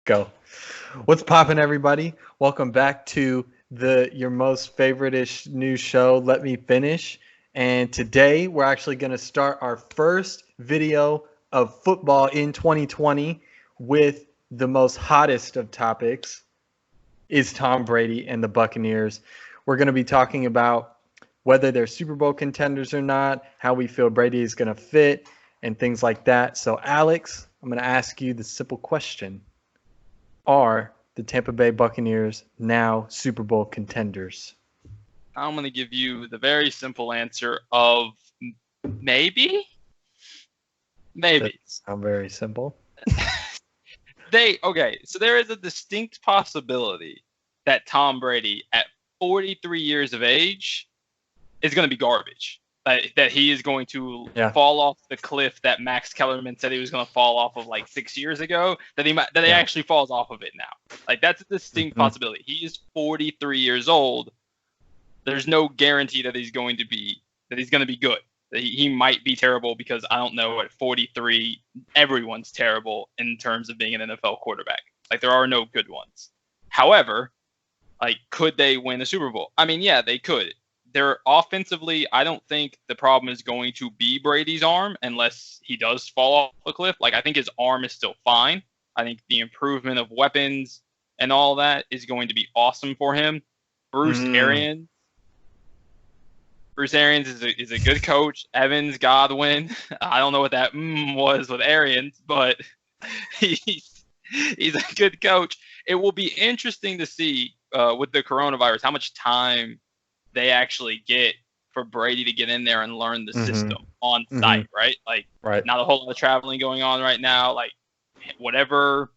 Go. What's poppin', everybody? Welcome back to your most favorite-ish news show, Let Me Finish. And today we're actually going to start our first video of football in 2020 with the most hottest of topics is Tom Brady and the Buccaneers. We're going to be talking about whether they're Super Bowl contenders or not, how we feel Brady is going to fit, and things like that. So, Alex, I'm going to ask you the simple question. Are the Tampa Bay Buccaneers now Super Bowl contenders? I'm going to give you the very simple answer of maybe. Maybe. That's very simple. So there is a distinct possibility that Tom Brady at 43 years of age is going to be garbage. That he is going to fall off the cliff that Max Kellerman said he was going to fall off of like 6 years ago, that he actually falls off of it now. Like, that's a distinct possibility. He is 43 years old. There's no guarantee that he's going to be good. He might be terrible, because I don't know, at 43, everyone's terrible in terms of being an NFL quarterback. Like, there are no good ones. However, like, could they win a Super Bowl? I mean, yeah, they could. They're offensively, I don't think the problem is going to be Brady's arm unless he does fall off a cliff. Like, I think his arm is still fine. I think the improvement of weapons and all that is going to be awesome for him. Bruce Arians is a good coach. Evans, Godwin. I don't know what that was with Arians, but he's a good coach. It will be interesting to see with the coronavirus how much time they actually get for Brady to get in there and learn the system on site, right? Like, not a whole lot of traveling going on right now. Like, whatever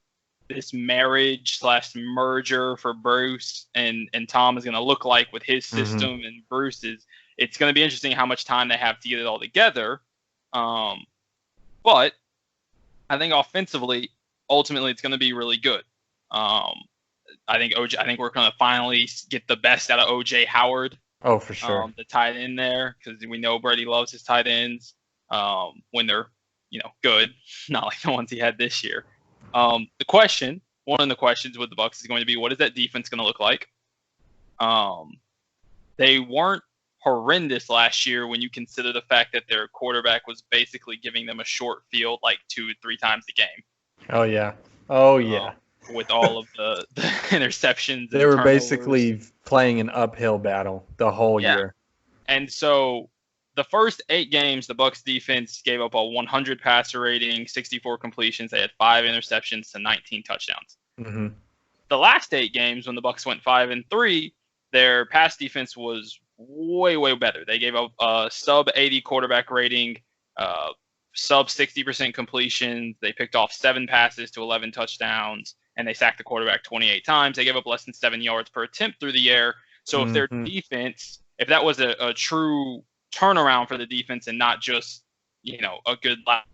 this marriage/merger for Bruce and Tom is going to look like with his system and Bruce's, it's going to be interesting how much time they have to get it all together. But I think offensively, ultimately, it's going to be really good. I think we're going to finally get the best out of O.J. Howard. Oh, for sure. The tight end there, because we know Brady loves his tight ends when they're, good, not like the ones he had this year. One of the questions with the Bucs is going to be, what is that defense going to look like? They weren't horrendous last year when you consider the fact that their quarterback was basically giving them a short field like 2-3 times a game. Oh yeah. With all of the interceptions. They were basically playing an uphill battle the whole year. And so the first 8 games, the Bucs defense gave up a 100 passer rating, 64 completions. They had 5 interceptions to 19 touchdowns. The last 8 games, when the Bucs went 5-3, their pass defense was way, way better. They gave up a sub 80 quarterback rating, sub 60% completions. They picked off 7 passes to 11 touchdowns. And they sacked the quarterback 28 times. They gave up less than 7 yards per attempt through the air. So if their defense, if that was a true turnaround for the defense and not just, a good last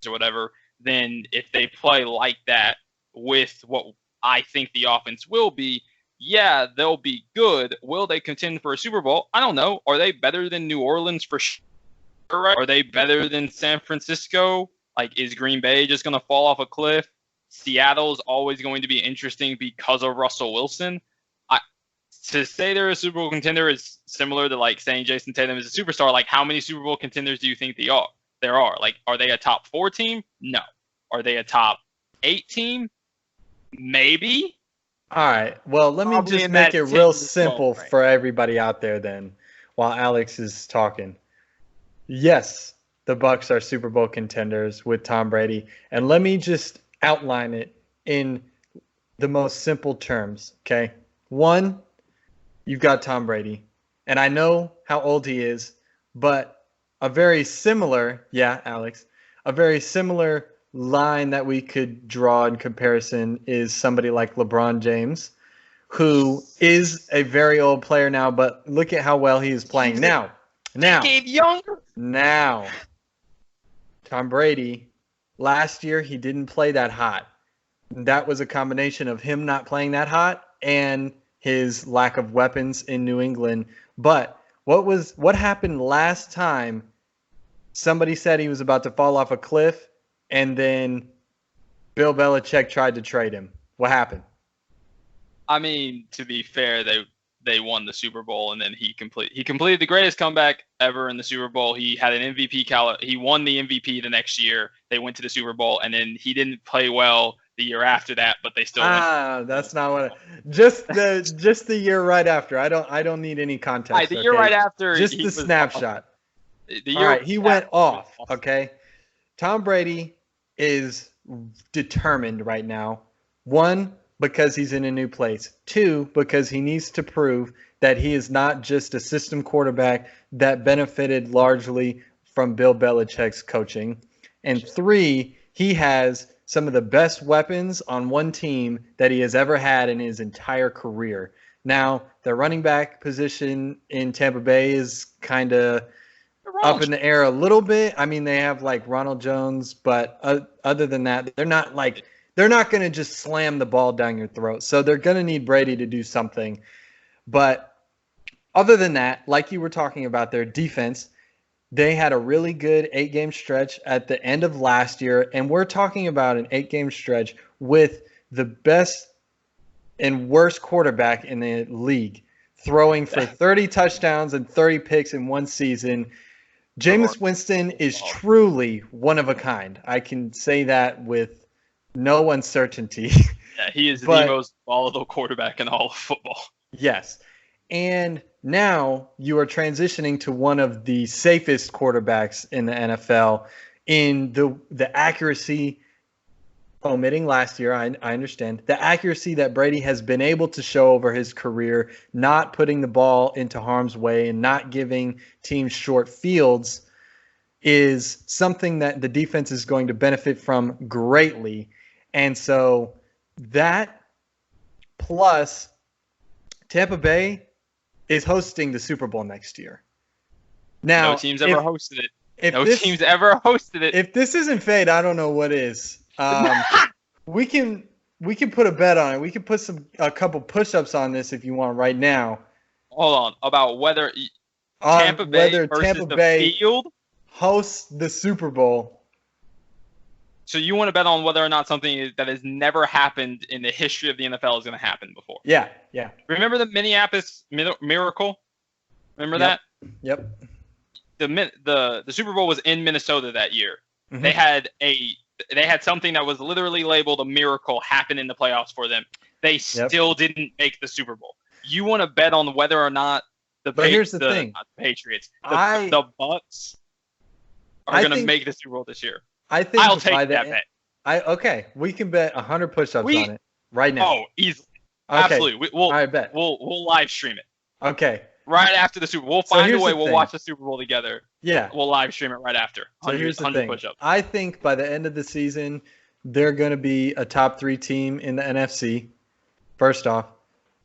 or whatever, then if they play like that with what I think the offense will be, yeah, they'll be good. Will they contend for a Super Bowl? I don't know. Are they better than New Orleans for sure? Are they better than San Francisco? Like, is Green Bay just going to fall off a cliff? Seattle's always going to be interesting because of Russell Wilson. To say they're a Super Bowl contender is similar to like saying Jason Tatum is a superstar. Like, how many Super Bowl contenders do you think there are? Like, are they a top 4 team? No. Are they a top 8 team? Maybe. All right. Well, let me just make it real simple for everybody out there then, while Alex is talking. Yes, the Bucs are Super Bowl contenders with Tom Brady, and let me just outline it in the most simple terms, okay? 1, you've got Tom Brady, and I know how old he is, but a very similar line that we could draw in comparison is somebody like LeBron James, who is a very old player now, but look at how well he is playing now. Now, Tom Brady, last year he didn't play that hot. That was a combination of him not playing that hot and his lack of weapons in New England. But what happened last time? Somebody said he was about to fall off a cliff, and then Bill Belichick tried to trade him. What happened? I mean, to be fair, they won the Super Bowl, and then he completed the greatest comeback ever in the Super Bowl. He had an MVP he won the MVP the next year. They went to the Super Bowl, and then he didn't play well the year after that, but they still went. That's not what. Just the year right after. I don't need any context. Right, the year right after. Just the snapshot. The All right, he went off. Okay, Tom Brady is determined right now. One, because he's in a new place. Two, because he needs to prove that he is not just a system quarterback that benefited largely from Bill Belichick's coaching. And three, he has some of the best weapons on one team that he has ever had in his entire career. Now, the running back position in Tampa Bay is kind of up in the air a little bit. I mean, they have like Ronald Jones, but other than that, they're not going to just slam the ball down your throat. So they're going to need Brady to do something. But other than that, like you were talking about their defense, they had a really good 8-game stretch at the end of last year. And we're talking about an 8-game stretch with the best and worst quarterback in the league, throwing for 30 touchdowns and 30 picks in one season. Jameis Winston is truly one of a kind. I can say that with no uncertainty. Yeah, he is the most volatile quarterback in all of football. Yes. And now you are transitioning to one of the safest quarterbacks in the NFL in the accuracy, omitting last year, I understand, the accuracy that Brady has been able to show over his career, not putting the ball into harm's way and not giving teams short fields, is something that the defense is going to benefit from greatly. And so that plus Tampa Bay is hosting the Super Bowl next year. Now, no teams ever hosted it. Teams ever hosted it. If this isn't fade, I don't know what is. We can put a bet on it. We can put a couple push-ups on this if you want right now. Hold on, about whether Tampa Bay versus the field hosts the Super Bowl. So you want to bet on whether or not something that has never happened in the history of the NFL is going to happen before? Yeah. Remember the Minneapolis Miracle? Remember that? Yep. The Super Bowl was in Minnesota that year. Mm-hmm. They had something that was literally labeled a miracle happen in the playoffs for them. They still didn't make the Super Bowl. You want to bet on whether or not here's the thing. Not the Patriots, the Bucs are going to make the Super Bowl this year. I'll take that bet. Okay, we can bet 100 push-ups on it right now. Oh, easily. Okay. Absolutely. We'll live stream it. Okay. Right after the Super Bowl. We'll find a way. We'll watch the Super Bowl together. Yeah. We'll live stream it right after. So here's the thing. Push-ups. I think by the end of the season, they're going to be a top 3 team in the NFC, first off.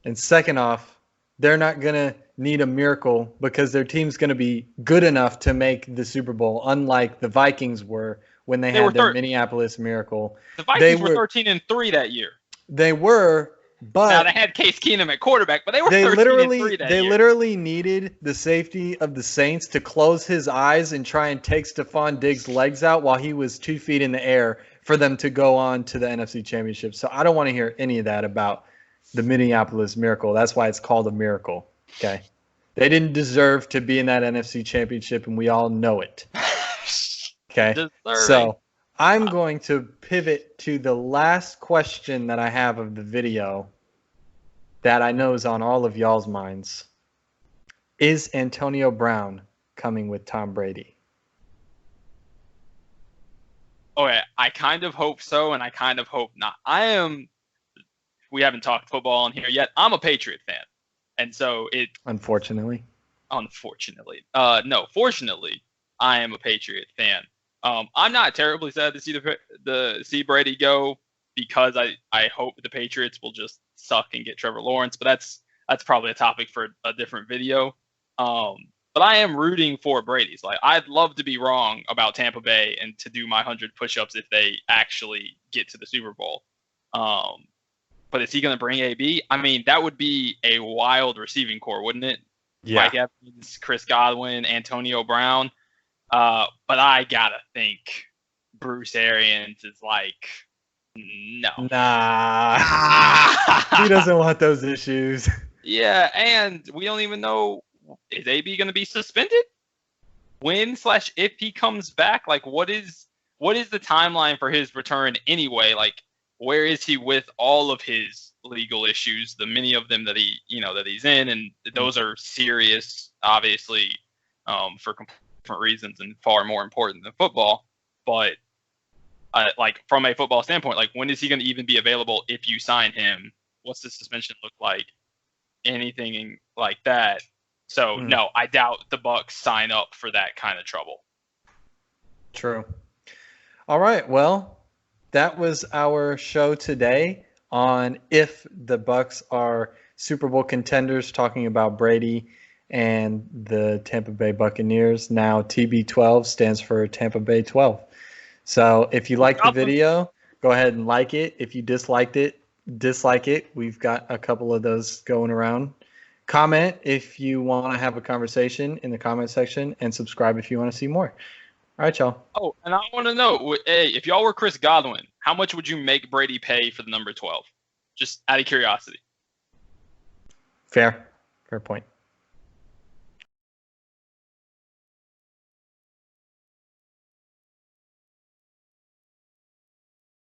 And second off, they're not going to need a miracle because their team's going to be good enough to make the Super Bowl, unlike the Vikings were when they had their Minneapolis Miracle. The Vikings were 13-3 that year. They were, but now they had Case Keenum at quarterback, but they were 13-3 that year. They literally needed the safety of the Saints to close his eyes and try and take Stephon Diggs' legs out while he was 2 feet in the air for them to go on to the NFC Championship. So I don't want to hear any of that about the Minneapolis Miracle. That's why it's called a miracle. Okay. They didn't deserve to be in that NFC Championship, and we all know it. Okay. So I'm going to pivot to the last question that I have of the video that I know is on all of y'all's minds. Is Antonio Brown coming with Tom Brady? Okay, I kind of hope so, and I kind of hope not. We haven't talked football on here yet. I'm a Patriot fan. And so Unfortunately. Fortunately, I am a Patriot fan. I'm not terribly sad to see Brady go because I hope the Patriots will just suck and get Trevor Lawrence, but that's probably a topic for a different video. But I am rooting for Brady's. Like, I'd love to be wrong about Tampa Bay and to do my 100 push-ups if they actually get to the Super Bowl. But is he going to bring AB? I mean, that would be a wild receiving core, wouldn't it? Yeah. Mike Evans, Chris Godwin, Antonio Brown. But I gotta think Bruce Arians is like, no. Nah. He doesn't want those issues. Yeah, and we don't even know, is AB going to be suspended? When/if he comes back, like what is the timeline for his return anyway? Like where is he with all of his legal issues, the many of them that he's in, and those are serious, obviously, for different reasons and far more important than football. But like from a football standpoint, like when is he going to even be available if you sign him? What's the suspension look like? Anything like that. So no, I doubt the Bucs sign up for that kind of trouble. True. All right. Well, that was our show today on if the Bucs are Super Bowl contenders, talking about Brady and the Tampa Bay Buccaneers. Now TB12 stands for Tampa Bay 12. So if you liked the video, go ahead and like it. If you disliked it, dislike it. We've got a couple of those going around. Comment if you want to have a conversation in the comment section, and subscribe if you want to see more. All right, y'all. Oh, and I want to know, hey, if y'all were Chris Godwin, how much would you make Brady pay for the number 12? Just out of curiosity. Fair point.